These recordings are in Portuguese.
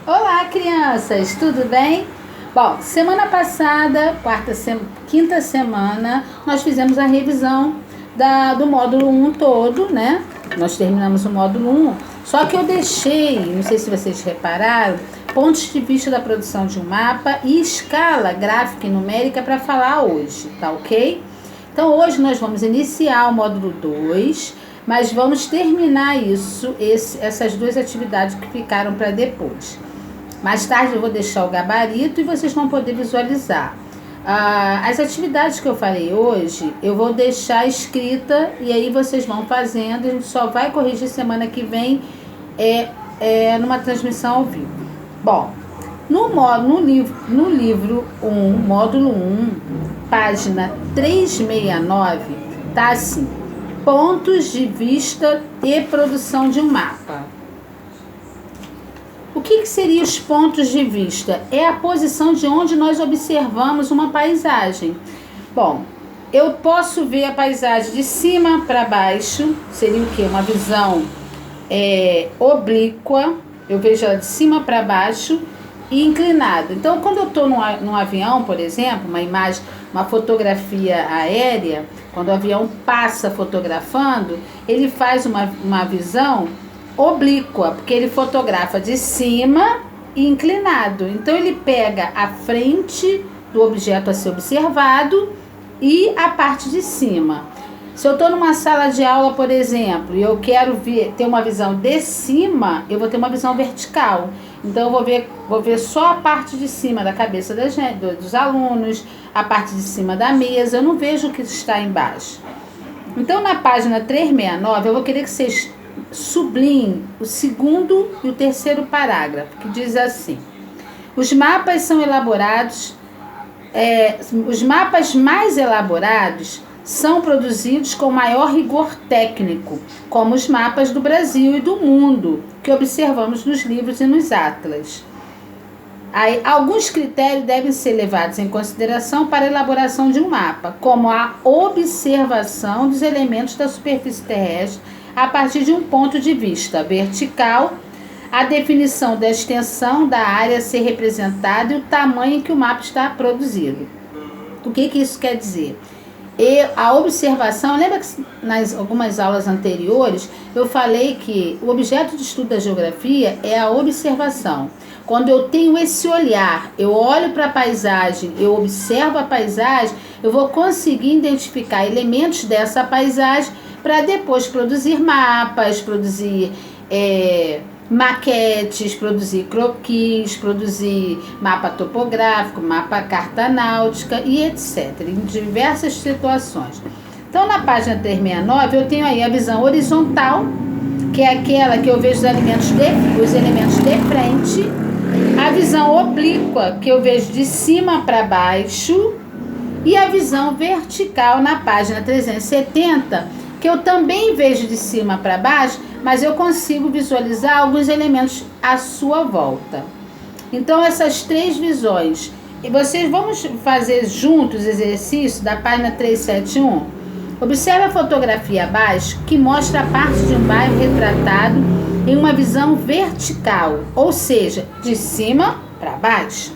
Olá, crianças, tudo bem? Bom, semana passada, quinta semana, nós fizemos a revisão do módulo 1 todo, né? Nós terminamos o módulo 1, só que eu deixei, não sei se vocês repararam, pontos de vista da produção de um mapa e escala gráfica e numérica para falar hoje, tá ok? Então, hoje nós vamos iniciar o módulo 2, mas vamos terminar essas duas atividades que ficaram para depois. Mais tarde eu vou deixar o gabarito e vocês vão poder visualizar. As atividades que eu falei hoje, eu vou deixar escrita e aí vocês vão fazendo. A gente só vai corrigir semana que vem numa transmissão ao vivo. Bom, no livro 1, módulo 1, página 369, tá assim: pontos de vista e produção de um mapa. O que seriam os pontos de vista? É a posição de onde nós observamos uma paisagem. Bom, eu posso ver a paisagem de cima para baixo, seria o quê? Uma visão oblíqua, eu vejo ela de cima para baixo e inclinado. Então, quando eu estou num avião, por exemplo, uma imagem, uma fotografia aérea, quando o avião passa fotografando, ele faz uma visão oblíqua, porque ele fotografa de cima e inclinado. Então ele pega a frente do objeto a ser observado e a parte de cima. Se eu estou numa sala de aula, por exemplo, e eu quero ter uma visão de cima, eu vou ter uma visão vertical. Então eu vou ver só a parte de cima da cabeça dos alunos, a parte de cima da mesa, eu não vejo o que está embaixo. Então na página 369 eu vou querer que vocês sublinhe o segundo e o terceiro parágrafo, que diz assim: os mapas são elaborados, os mapas mais elaborados são produzidos com maior rigor técnico, como os mapas do Brasil e do mundo, que observamos nos livros e nos atlas. Alguns critérios devem ser levados em consideração para a elaboração de um mapa, como a observação dos elementos da superfície terrestre a partir de um ponto de vista vertical, a definição da extensão da área a ser representada e o tamanho em que o mapa está produzido. O que isso quer dizer? A observação, lembra que nas algumas aulas anteriores eu falei que o objeto de estudo da geografia é a observação. Quando eu tenho esse olhar, eu olho para a paisagem, eu observo a paisagem, eu vou conseguir identificar elementos dessa paisagem para depois produzir mapas, produzir maquetes, produzir croquis, produzir mapa topográfico, mapa carta náutica e etc. Em diversas situações. Então, na página 369, eu tenho aí a visão horizontal, que é aquela que eu vejo os elementos de frente, a visão oblíqua, que eu vejo de cima para baixo, e a visão vertical na página 370, que eu também vejo de cima para baixo, mas eu consigo visualizar alguns elementos à sua volta. Então, essas três visões. E vamos fazer juntos o exercício da página 371. Observe a fotografia abaixo, que mostra a parte de um bairro retratado em uma visão vertical, ou seja, de cima para baixo.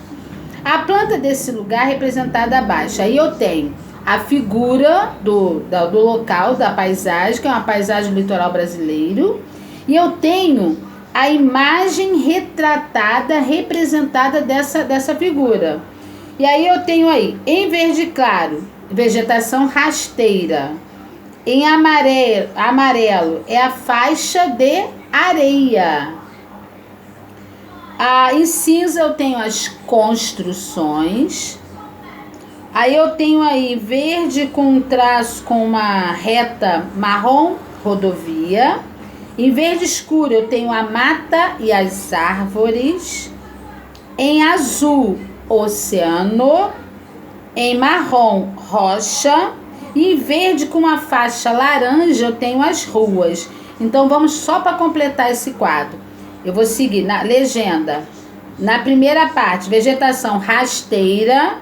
A planta desse lugar é representada abaixo. Aí eu tenho a figura do local, da paisagem, que é uma paisagem litoral brasileiro, e eu tenho a imagem representada dessa figura. E aí eu tenho aí, em verde claro, vegetação rasteira. Em amarelo é a faixa de areia. Em cinza eu tenho as construções. Aí eu tenho aí verde com um traço com uma reta marrom, rodovia. Em verde escuro eu tenho a mata e as árvores. Em azul, oceano. Em marrom, rocha. E em verde com uma faixa laranja eu tenho as ruas. Então vamos só para completar esse quadro. Eu vou seguir na legenda. Na primeira parte, vegetação rasteira,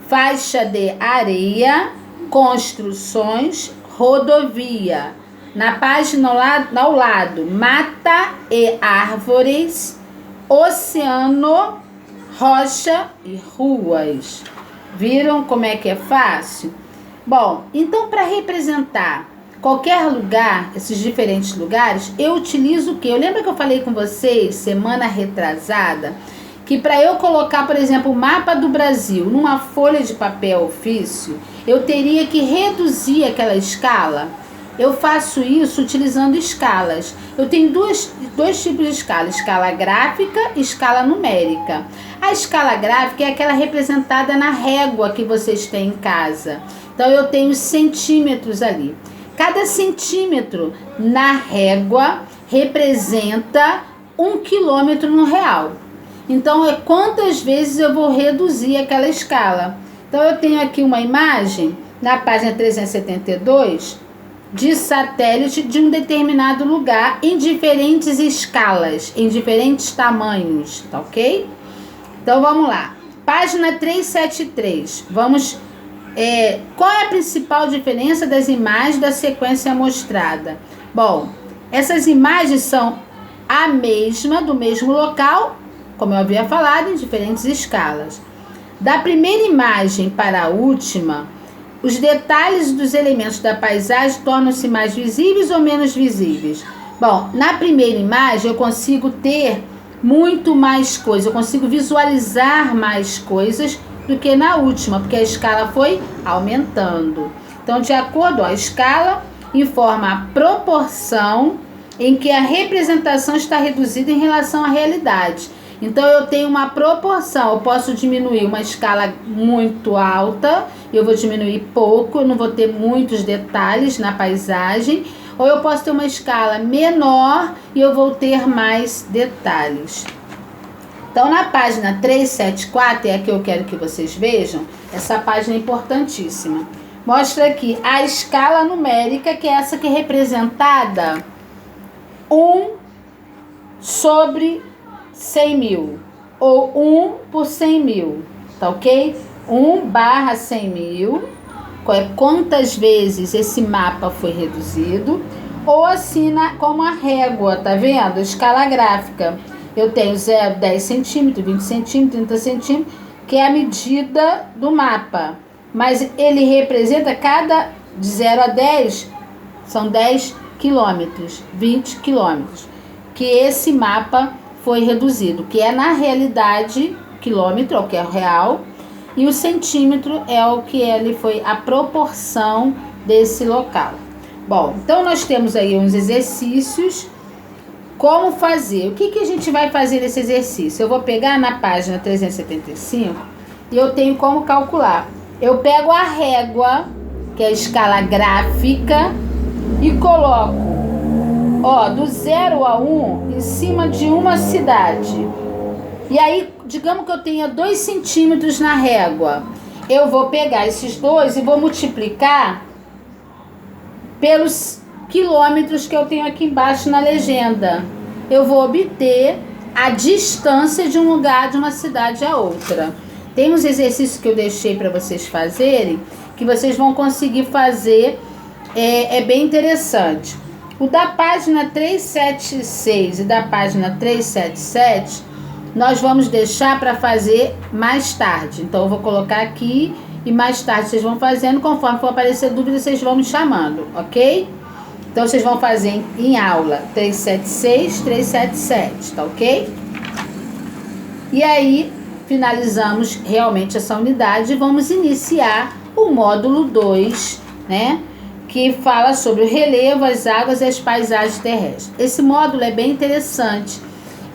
faixa de areia, construções, rodovia. Na página ao lado, mata e árvores, oceano, rocha e ruas. Viram como é que é fácil? Bom, então para representar qualquer lugar, esses diferentes lugares, eu utilizo o quê? Eu lembro que eu falei com vocês semana retrasada que para eu colocar, por exemplo, o mapa do Brasil numa folha de papel ofício, eu teria que reduzir aquela escala. Eu faço isso utilizando escalas. Eu tenho dois tipos de escala: escala gráfica e escala numérica. A escala gráfica é aquela representada na régua que vocês têm em casa. Então eu tenho centímetros ali. Cada centímetro na régua representa 1 quilômetro no real. Então é quantas vezes eu vou reduzir aquela escala. Então eu tenho aqui uma imagem na página 372 de satélite de um determinado lugar em diferentes escalas, em diferentes tamanhos, tá ok? Então vamos lá. Página 373. Vamos. Qual é a principal diferença das imagens da sequência mostrada? Bom, essas imagens são a mesma, do mesmo local, como eu havia falado, em diferentes escalas. Da primeira imagem para a última, os detalhes dos elementos da paisagem tornam-se mais visíveis ou menos visíveis? Bom, na primeira imagem eu consigo ter muito mais coisas, eu consigo visualizar mais coisas do que na última, porque a escala foi aumentando. Então, de acordo, a escala informa a proporção em que a representação está reduzida em relação à realidade. Então, eu tenho uma proporção, eu posso diminuir uma escala muito alta, eu vou diminuir pouco, eu não vou ter muitos detalhes na paisagem, ou eu posso ter uma escala menor e eu vou ter mais detalhes. Então, na página 374, é a que eu quero que vocês vejam, essa página é importantíssima. Mostra aqui a escala numérica, que é essa que é representada 1 sobre 100 mil, ou 1 por 100 mil, tá ok? 1/100 mil, quantas vezes esse mapa foi reduzido, ou assim como a régua, tá vendo? Escala gráfica. Eu tenho 0, 10 centímetros, 20 centímetros, 30 centímetros, que é a medida do mapa. Mas ele representa de 0 a 10, são 10 quilômetros, 20 quilômetros, que esse mapa foi reduzido, que é na realidade quilômetro, é o que é o real, e o centímetro é o que ele foi a proporção desse local. Bom, então nós temos aí uns exercícios. Como fazer? O que a gente vai fazer nesse exercício? Eu vou pegar na página 375 e eu tenho como calcular. Eu pego a régua, que é a escala gráfica, e coloco, do 0 a 1 em cima de uma cidade. E aí, digamos que eu tenha 2 centímetros na régua. Eu vou pegar esses 2 e vou multiplicar pelos quilômetros que eu tenho aqui embaixo na legenda. Eu vou obter a distância de um lugar, de uma cidade a outra. Tem uns exercícios que eu deixei para vocês fazerem, que vocês vão conseguir fazer, é bem interessante. O da página 376 e da página 377, nós vamos deixar para fazer mais tarde. Então, eu vou colocar aqui e mais tarde vocês vão fazendo, conforme for aparecer dúvida, vocês vão me chamando, ok? Então, vocês vão fazer em aula 376, 377, tá ok? E aí, finalizamos realmente essa unidade e vamos iniciar o módulo 2, né? Que fala sobre o relevo, as águas e as paisagens terrestres. Esse módulo é bem interessante.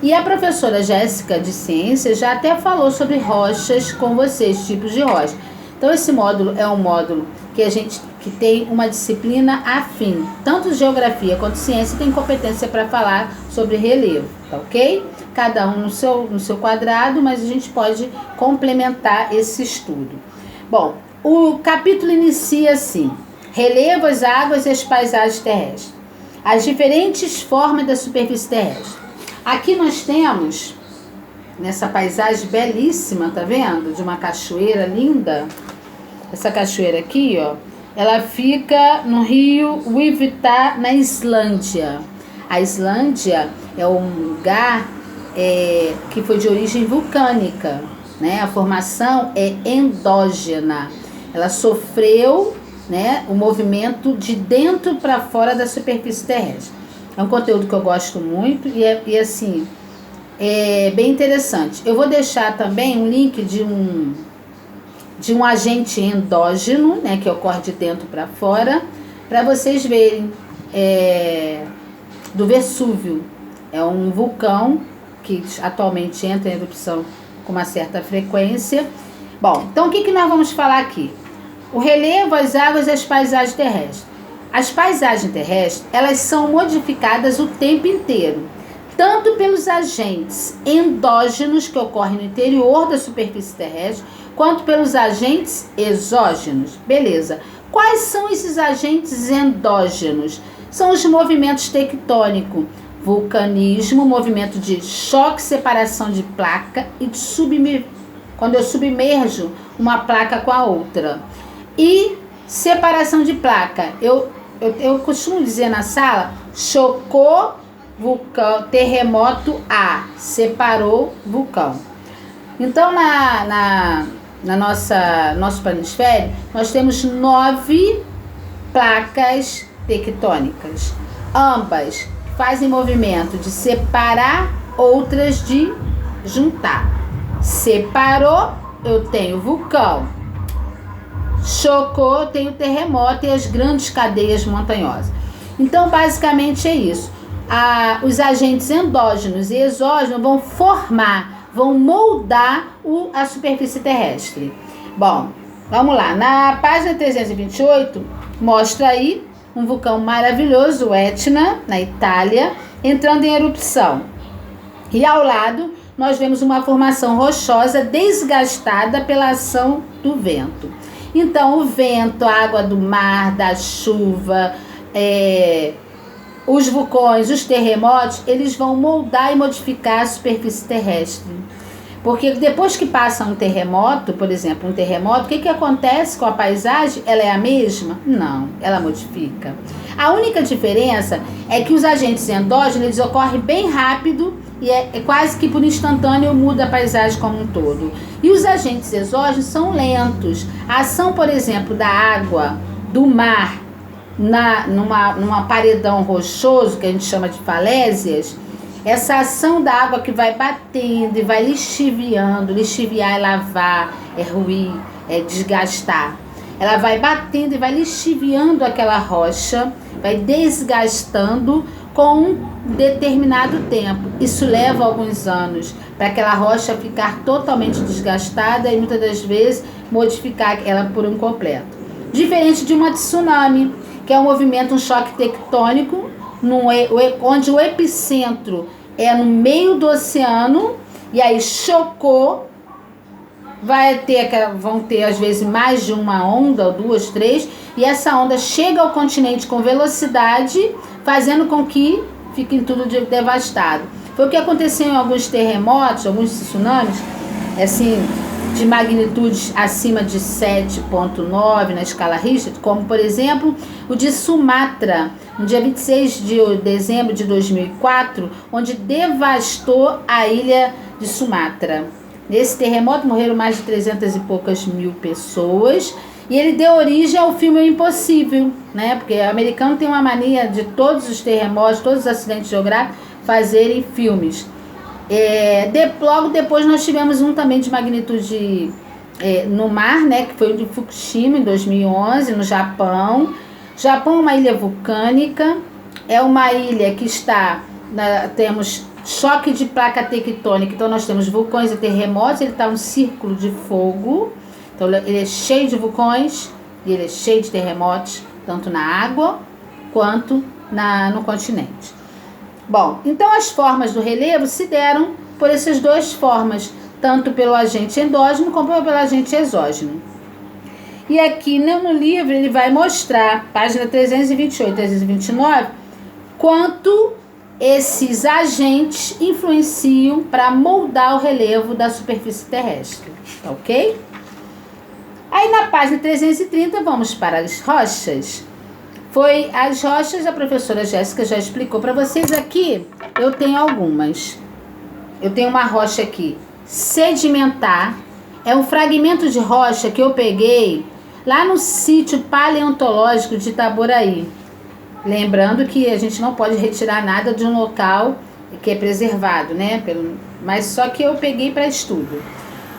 E a professora Jéssica de Ciências já até falou sobre rochas com vocês, tipos de rocha. Então, esse módulo é um módulo que tem uma disciplina afim. Tanto geografia quanto ciência tem competência para falar sobre relevo, tá ok? Cada um no seu quadrado, mas a gente pode complementar esse estudo. Bom, o capítulo inicia assim: relevo, as águas e as paisagens terrestres. As diferentes formas da superfície terrestre. Aqui nós temos, nessa paisagem belíssima, tá vendo? De uma cachoeira linda. Essa cachoeira aqui, ela fica no rio Úivita, na Islândia. A Islândia é um lugar que foi de origem vulcânica, né? A formação é endógena. Ela sofreu, né, o movimento de dentro para fora da superfície terrestre. É um conteúdo que eu gosto muito e assim, é bem interessante. Eu vou deixar também um link de um agente endógeno, né, que ocorre de dentro para fora, para vocês verem, do Vesúvio. É um vulcão que atualmente entra em erupção com uma certa frequência. Bom, então o que nós vamos falar aqui? O relevo, as águas e as paisagens terrestres. As paisagens terrestres, elas são modificadas o tempo inteiro, tanto pelos agentes endógenos que ocorrem no interior da superfície terrestre, quanto pelos agentes exógenos. Beleza. Quais são esses agentes endógenos? São os movimentos tectônicos, vulcanismo, movimento de choque, separação de placa e de quando eu submerjo uma placa com a outra. E separação de placa. Eu costumo dizer na sala, chocou vulcão, terremoto A, separou vulcão. Então, nosso planisfério, nós temos 9 placas tectônicas. Ambas fazem movimento de separar, outras de juntar. Separou, eu tenho vulcão. Chocou, tenho terremoto e as grandes cadeias montanhosas. Então, basicamente é isso. Os agentes endógenos e exógenos vão moldar a superfície terrestre. Bom, vamos lá. Na página 328, mostra aí um vulcão maravilhoso, o Etna, na Itália, entrando em erupção. E ao lado, nós vemos uma formação rochosa desgastada pela ação do vento. Então, o vento, a água do mar, da chuva, os vulcões, os terremotos, eles vão moldar e modificar a superfície terrestre. Porque depois que passa um terremoto, por exemplo, o que acontece com a paisagem? Ela é a mesma? Não, ela modifica. A única diferença é que os agentes endógenos, eles ocorrem bem rápido e é quase que por instantâneo muda a paisagem como um todo. E os agentes exógenos são lentos. A ação, por exemplo, da água, do mar, numa paredão rochoso, que a gente chama de falésias, essa ação da água que vai batendo e vai lixiviando, lixiviar é lavar, é ruir, é desgastar. Ela vai batendo e vai lixiviando aquela rocha, vai desgastando com um determinado tempo. Isso leva alguns anos para aquela rocha ficar totalmente desgastada e muitas das vezes modificar ela por um completo. Diferente de uma tsunami, que é um movimento, um choque tectônico, onde o epicentro é no meio do oceano e aí chocou, vão ter às vezes mais de uma onda, ou 2, 3, e essa onda chega ao continente com velocidade, fazendo com que fique tudo devastado. Foi o que aconteceu em alguns terremotos, alguns tsunamis, assim, de magnitudes acima de 7,9 na escala Richter, como por exemplo o de Sumatra, no dia 26 de dezembro de 2004, onde devastou a ilha de Sumatra. Nesse terremoto morreram mais de 300 e poucas mil pessoas e ele deu origem ao filme O Impossível, né? Porque o americano tem uma mania de todos os terremotos, todos os acidentes geográficos fazerem filmes. Logo depois nós tivemos um também de magnitude no mar, né, que foi o de Fukushima em 2011, no Japão. Japão é uma ilha vulcânica, é uma ilha que temos choque de placa tectônica, então nós temos vulcões e terremotos, ele está um círculo de fogo, então ele é cheio de vulcões e ele é cheio de terremotos, tanto na água quanto no continente. Bom, então as formas do relevo se deram por essas duas formas, tanto pelo agente endógeno como pelo agente exógeno. E aqui no livro ele vai mostrar, página 328 e 329, quanto esses agentes influenciam para moldar o relevo da superfície terrestre, tá ok? Aí na página 330 vamos para as rochas. As rochas, a professora Jéssica já explicou para vocês. Aqui eu tenho algumas. eu tenho uma rocha aqui, sedimentar. É um fragmento de rocha que eu peguei lá no sítio paleontológico de Itaboraí. Lembrando que a gente não pode retirar nada de um local que é preservado, né? Mas só que eu peguei para estudo.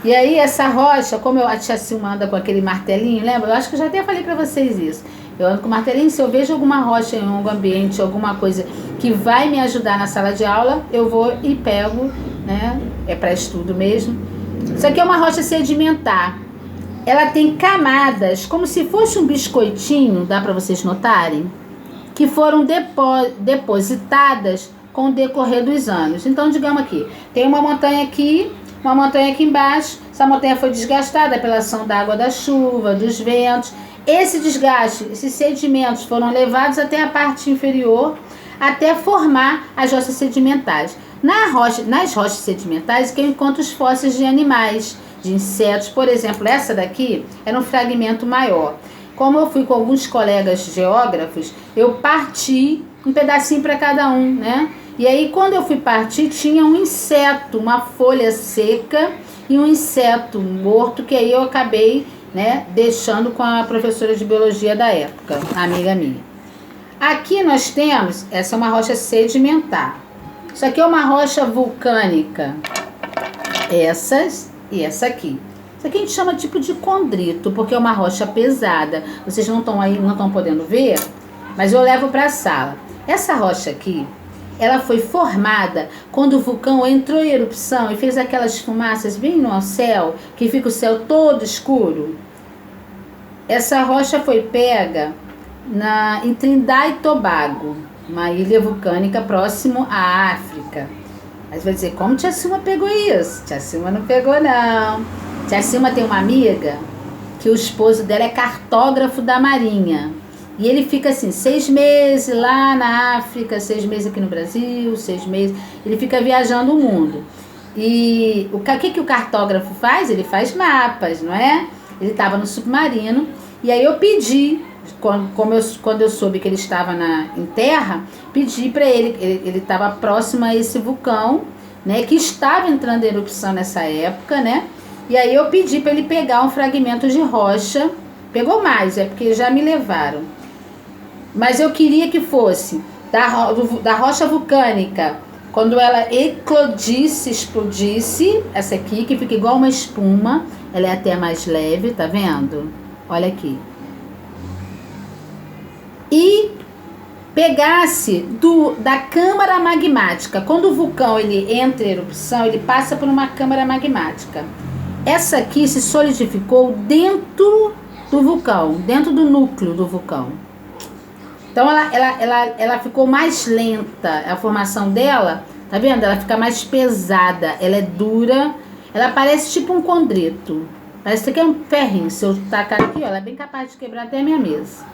E aí essa rocha, como a tia Silma anda com aquele martelinho, lembra? Eu acho que eu já até falei para vocês isso. Eu ando com martelinho, se eu vejo alguma rocha em algum ambiente, alguma coisa que vai me ajudar na sala de aula, eu vou e pego, né? É para estudo mesmo. Isso aqui é uma rocha sedimentar. Ela tem camadas, como se fosse um biscoitinho, dá para vocês notarem, que foram depositadas com o decorrer dos anos. Então, digamos aqui, tem uma montanha aqui embaixo. Essa montanha foi desgastada pela ação da água da chuva, dos ventos. Esse desgaste, esses sedimentos foram levados até a parte inferior, até formar as rochas sedimentares. Nas rochas sedimentares que eu encontro os fósseis de animais, de insetos. Por exemplo, essa daqui era um fragmento maior. Como eu fui com alguns colegas geógrafos, eu parti um pedacinho para cada um, né? E aí, quando eu fui partir, tinha um inseto, uma folha seca e um inseto morto, que aí eu acabei, né, deixando com a professora de biologia da época, a amiga minha. Aqui nós temos, essa é uma rocha sedimentar. Isso aqui é uma rocha vulcânica. Essas e essa aqui. Isso aqui a gente chama tipo de condrito, porque é uma rocha pesada. Vocês não estão aí, não estão podendo ver, mas eu levo para a sala. Essa rocha aqui, ela foi formada quando o vulcão entrou em erupção e fez aquelas fumaças bem no céu, que fica o céu todo escuro. Essa rocha foi pega em Trindade e Tobago, uma ilha vulcânica próximo à África. Aí você vai dizer, como tia Silma pegou isso? Tia Silma não pegou, não. Tia Silma tem uma amiga que o esposo dela é cartógrafo da Marinha. E ele fica assim, 6 meses lá na África, 6 meses aqui no Brasil, 6 meses. Ele fica viajando o mundo. E o que o cartógrafo faz? Ele faz mapas, não é? Ele estava no submarino. E aí eu pedi, quando eu soube que ele estava em terra, pedi para ele, ele estava próximo a esse vulcão, né, que estava entrando em erupção nessa época, né? E aí eu pedi para ele pegar um fragmento de rocha. Pegou mais, é porque já me levaram. Mas eu queria que fosse da rocha vulcânica, quando ela eclodisse, explodisse, essa aqui, que fica igual uma espuma, ela é até mais leve, tá vendo? Olha aqui. E pegasse da câmara magmática. Quando o vulcão ele entra em erupção, ele passa por uma câmara magmática. Essa aqui se solidificou dentro do vulcão, dentro do núcleo do vulcão. Então ela ficou mais lenta, a formação dela, tá vendo? Ela fica mais pesada, ela é dura, ela parece tipo um condrito. Parece que é um ferrinho, se eu tacar aqui, ó, ela é bem capaz de quebrar até a minha mesa.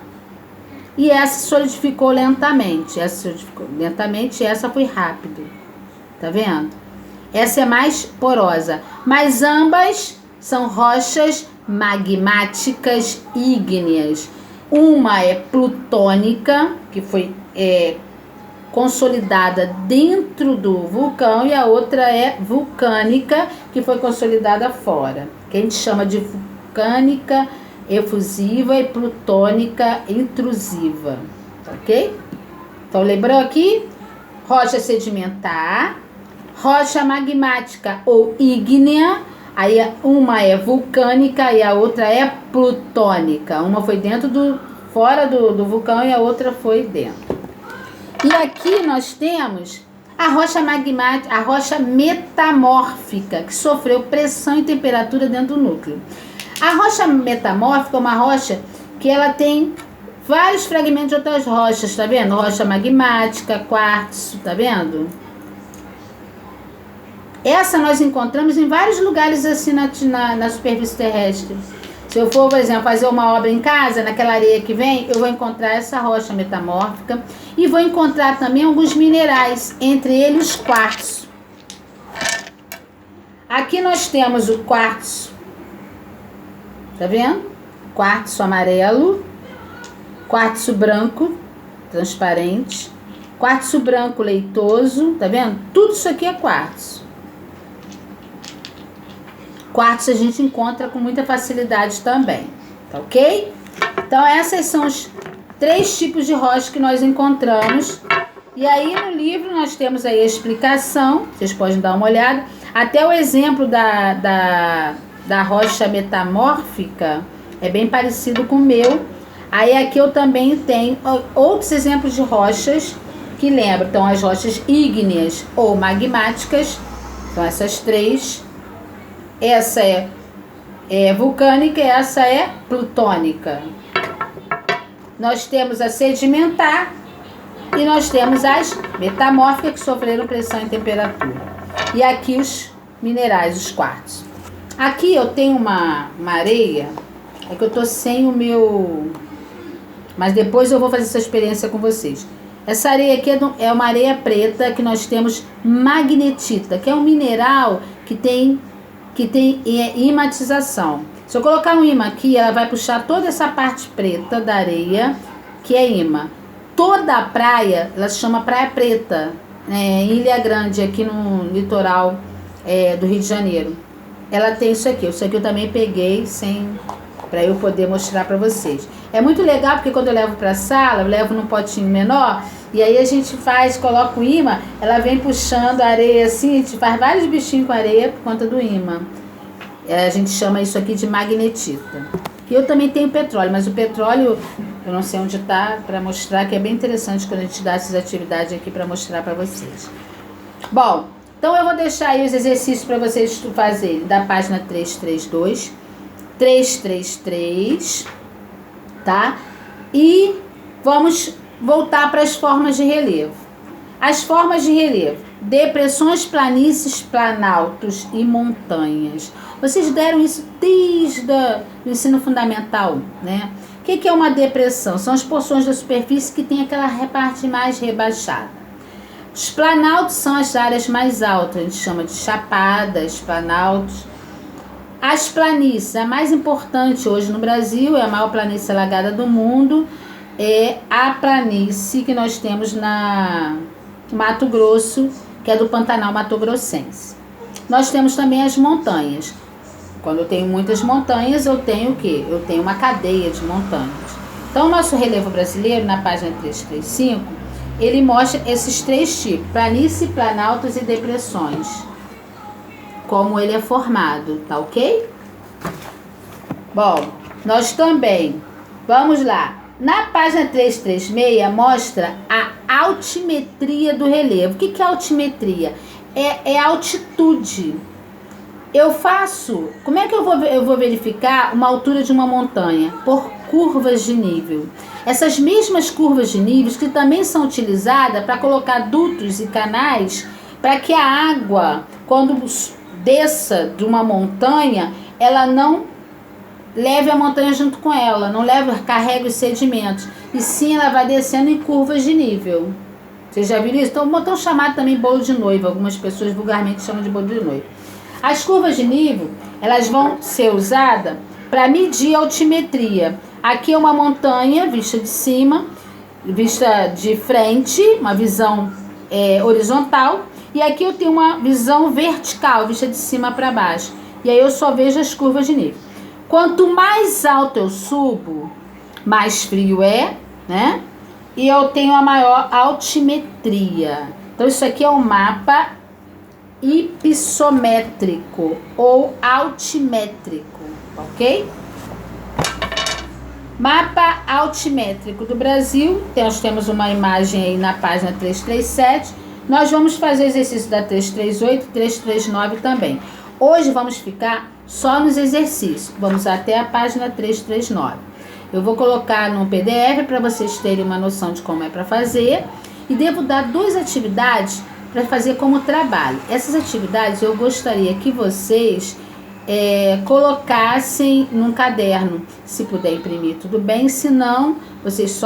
E essa solidificou lentamente, essa foi rápido, tá vendo? Essa é mais porosa, mas ambas são rochas magmáticas ígneas. Uma é plutônica, que foi consolidada dentro do vulcão, e a outra é vulcânica, que foi consolidada fora, que a gente chama de vulcânica efusiva e plutônica intrusiva, ok? Então lembrou aqui? Rocha sedimentar, rocha magmática ou ígnea. Aí uma é vulcânica e a outra é plutônica. Uma foi fora do vulcão e a outra foi dentro. E aqui nós temos a rocha magmática, a rocha metamórfica, que sofreu pressão e temperatura dentro do núcleo. A rocha metamórfica é uma rocha que ela tem vários fragmentos de outras rochas, tá vendo? Rocha magmática, quartzo, tá vendo? Essa nós encontramos em vários lugares assim na superfície terrestre. Se eu for, por exemplo, fazer uma obra em casa, naquela areia que vem, eu vou encontrar essa rocha metamórfica e vou encontrar também alguns minerais, entre eles o quartzo. Aqui nós temos o quartzo, tá vendo? Quartzo amarelo, quartzo branco, transparente, quartzo branco leitoso, tá vendo? Tudo isso aqui é quartzo. Quartzo a gente encontra com muita facilidade também, tá ok? Então essas são os 3 tipos de rocha que nós encontramos. E aí no livro nós temos aí a explicação, vocês podem dar uma olhada. Até o exemplo da rocha metamórfica é bem parecido com o meu. Aí aqui eu também tenho outros exemplos de rochas que lembram. Então as rochas ígneas ou magmáticas, são essas 3. Essa é vulcânica e essa é plutônica. Nós temos a sedimentar e nós temos as metamórficas que sofreram pressão e temperatura. E aqui os minerais, os quartzos. Aqui eu tenho uma areia, é que eu tô sem o meu... Mas depois eu vou fazer essa experiência com vocês. Essa areia aqui é uma areia preta que nós temos magnetita, que é um mineral que tem imatização. Se eu colocar um ímã aqui, ela vai puxar toda essa parte preta da areia, que é ímã. Toda a praia, ela se chama Praia Preta, em Ilha Grande, aqui no litoral do Rio de Janeiro. Ela tem isso aqui eu também peguei para eu poder mostrar para vocês. É muito legal porque quando eu levo para a sala, eu levo num potinho menor, e aí a gente coloca o ímã, ela vem puxando a areia assim, a gente faz vários bichinhos com areia por conta do ímã. A gente chama isso aqui de magnetita. E eu também tenho petróleo, mas o petróleo, eu não sei onde está, para mostrar, que é bem interessante quando a gente dá essas atividades aqui para mostrar para vocês. Bom, então eu vou deixar aí os exercícios para vocês fazerem, da página 332, 333, tá? E vamos voltar para as formas de relevo. As formas de relevo: depressões, planícies, planaltos e montanhas. Vocês deram isso desde o ensino fundamental, né? O que é uma depressão? São as porções da superfície que tem aquela parte mais rebaixada. Os planaltos são as áreas mais altas, a gente chama de chapadas, planaltos. As planícies, a mais importante hoje no Brasil, é a maior planície alagada do mundo, é a planície que nós temos na Mato Grosso, que é do Pantanal Mato Grossense. Nós temos também as montanhas. Quando eu tenho muitas montanhas, eu tenho o quê? Eu tenho uma cadeia de montanhas. Então, o nosso relevo brasileiro, na página 335, ele mostra esses 3 tipos: planície, planaltos e depressões. Como ele é formado, tá ok? Bom, nós também, vamos lá. Na página 336 mostra a altimetria do relevo. O que é altimetria? É altitude. Como é que eu vou verificar uma altura de uma montanha? Por curvas de nível. Essas mesmas curvas de níveis que também são utilizadas para colocar dutos e canais para que a água, quando desça de uma montanha, ela não leve a montanha junto com ela, não carregue os sedimentos, e sim ela vai descendo em curvas de nível. Vocês já viram isso? Então chamado também bolo de noiva, algumas pessoas vulgarmente chamam de bolo de noiva. As curvas de nível, elas vão ser usadas para medir a altimetria. Aqui é uma montanha vista de cima, vista de frente, uma visão horizontal, e aqui eu tenho uma visão vertical, vista de cima para baixo, e aí eu só vejo as curvas de nível. Quanto mais alto eu subo, mais frio é, né? E eu tenho a maior altimetria. Então isso aqui é um mapa hipissométrico ou altimétrico, ok? Mapa altimétrico do Brasil. Nós temos uma imagem aí na página 337. Nós vamos fazer exercício da 338 e 339 também. Hoje vamos ficar só nos exercícios. Vamos até a página 339. Eu vou colocar no PDF para vocês terem uma noção de como é para fazer. E devo dar 2 atividades para fazer como trabalho. Essas atividades eu gostaria que vocês colocassem num caderno. Se puder imprimir, tudo bem. Se não, vocês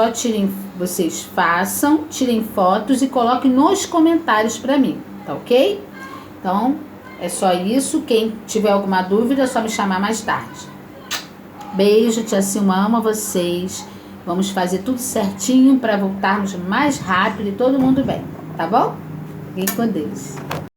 façam, tirem fotos e coloquem nos comentários para mim, tá ok? Então, é só isso. Quem tiver alguma dúvida, é só me chamar mais tarde. Beijo, tia Silma ama vocês. Vamos fazer tudo certinho para voltarmos mais rápido e todo mundo bem, tá bom? Fiquem com Deus.